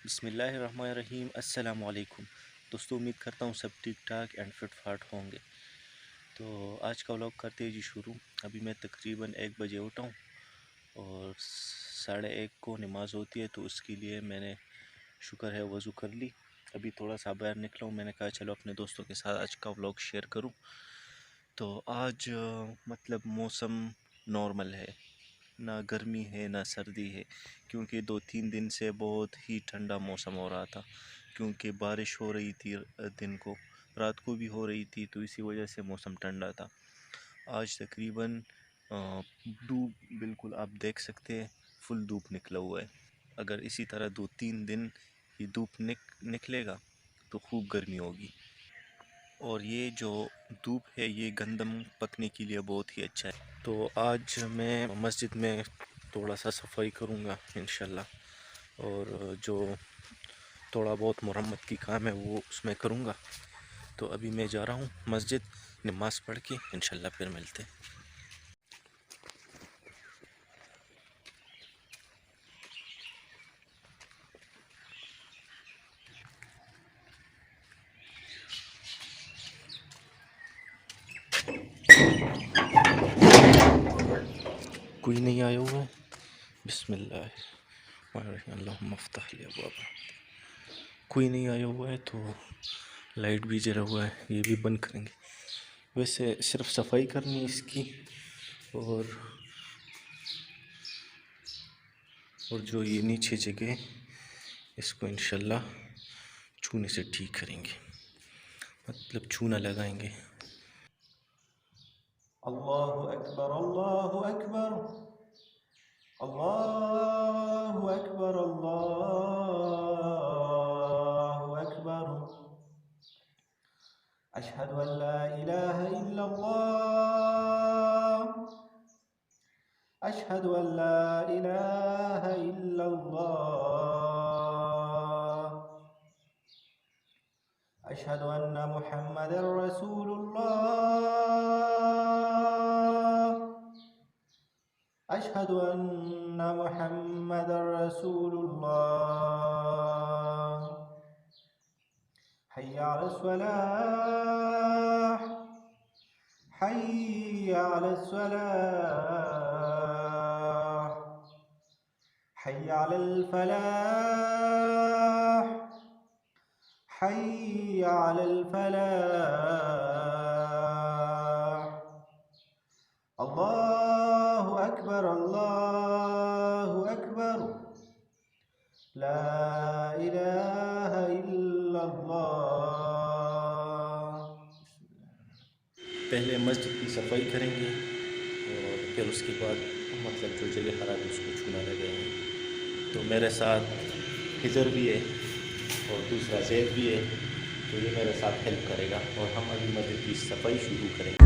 बिस्मिल्लाहिर्रहमानिर्रहीम। अस्सलाम वालेकुम दोस्तों, उम्मीद करता हूँ सब ठीक ठाक एंड फिट फाट होंगे। तो आज का व्लॉग करते हैं जी शुरू। अभी मैं तकरीबन 1 बजे उठा हूँ और 1:30 को नमाज़ होती है, तो उसके लिए मैंने शुक्र है वज़ू कर ली। अभी थोड़ा सा बाहर निकला हूँ, मैंने कहा चलो अपने दोस्तों के साथ आज का व्लॉग शेयर करूँ। तो आज मतलब मौसम नॉर्मल है, ना गर्मी है ना सर्दी है, क्योंकि 2-3 दिन से बहुत ही ठंडा मौसम हो रहा था, क्योंकि बारिश हो रही थी दिन को, रात को भी हो रही थी, तो इसी वजह से मौसम ठंडा था। आज तकरीबन धूप बिल्कुल आप देख सकते हैं, फुल धूप निकला हुआ है। अगर इसी तरह 2-3 दिन ये धूप निकलेगा तो खूब गर्मी होगी। और ये जो धूप है ये गंदम पकने के लिए बहुत ही अच्छा है। तो आज मैं मस्जिद में थोड़ा सा सफाई करूँगा इंशाल्लाह, और जो थोड़ा बहुत मरम्मत की काम है वो उसमें करूँगा। तो अभी मैं जा रहा हूँ मस्जिद, नमाज़ पढ़ के इंशाल्लाह फिर मिलते हैं। कोई नहीं आया हुआ है। बिस्मिल्लाह, अल्लाहुम्मा फ़्तह लि अबवाब। कोई नहीं आया हुआ है, तो लाइट भी जला हुआ है, ये भी बंद करेंगे। वैसे सिर्फ सफाई करनी है इसकी, और जो ये नीचे जगह इसको इंशाल्लाह चूने से ठीक करेंगे, मतलब चूना लगाएंगे। अल्लाहु अकबर, अल्लाहु अकबर, अल्लाहु अकबर, अल्लाहु अकबर। अशहदु अन ला इलाहा इल्लल्लाह, अशहदु अन ला इलाहा इल्लल्लाह, अशहदु अन्ना मुहम्मदर रसूलुल्लाह, अशहदु अन्ना मुहम्मदर रसूलुल्लाह। हय्या अलस सलाह, हय्या अलस सलाह, हय्या अलल फलाह, हय्या अलल फलाह। अल्लाहु अकबर, अल्लाहु अकबर, ला इलाहा इल्लल्लाह। पहले मस्जिद की सफाई करेंगे और फिर उसके बाद मतलब जो जगह खराब है उसको छूना लगाएंगे। तो मेरे साथ हिजर भी है और दूसरा जैद भी है, तो ये मेरे साथ हेल्प करेगा और हम अभी मस्जिद की सफाई शुरू करेंगे।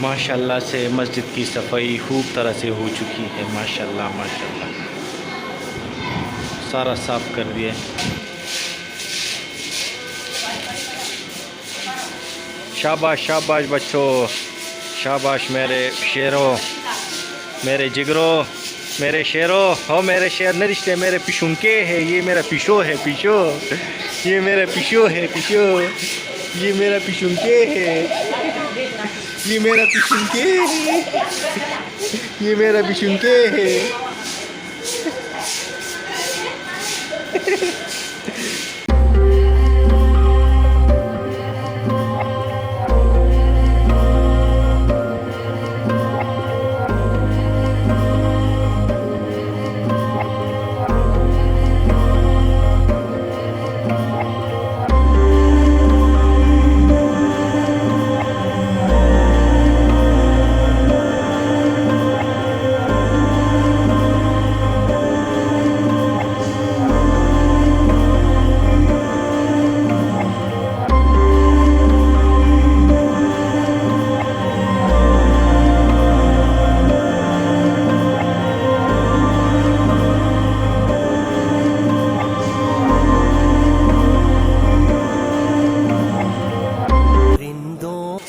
माशाल्लाह से मस्जिद की सफाई खूब तरह से हो चुकी है। माशाल्लाह माशाल्लाह सारा साफ़ कर दिया। शाबाश शाबाश बच्चों, शाबाश मेरे शेरों, मेरे जिगरों, मेरे शेरों। हो मेरे शेर न रिश्ते मेरे पिशुनके है। ये मेरा पिशो है, पिशो। ये मेरा पिशो है, पिशो। ये मेरा पिशुनके है। ये मेरा पिशुनके है। ये मेरा पिशुनके है।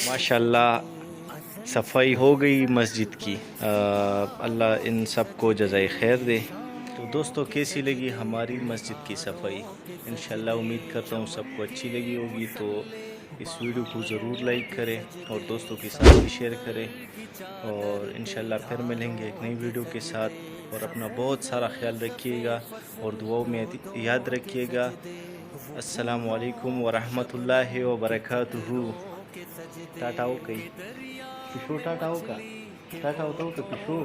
माशाल्लाह सफाई हो गई मस्जिद की। अल्लाह इन सब को जज़ाए खैर दे। तो दोस्तों कैसी लगी हमारी मस्जिद की सफाई? इंशाल्लाह उम्मीद करता हूँ सबको अच्छी लगी होगी। तो इस वीडियो को ज़रूर लाइक करें और दोस्तों के साथ भी शेयर करें। और इंशाल्लाह फिर मिलेंगे एक नई वीडियो के साथ। और अपना बहुत सारा ख्याल रखिएगा और दुआओं में याद रखिएगा। अस्सलामु अलैकुम वरहमतुल्लाहि वबरकातुहू। टाटा हो कई पिशो टाटा हो का टाटा होता हो का पिशो।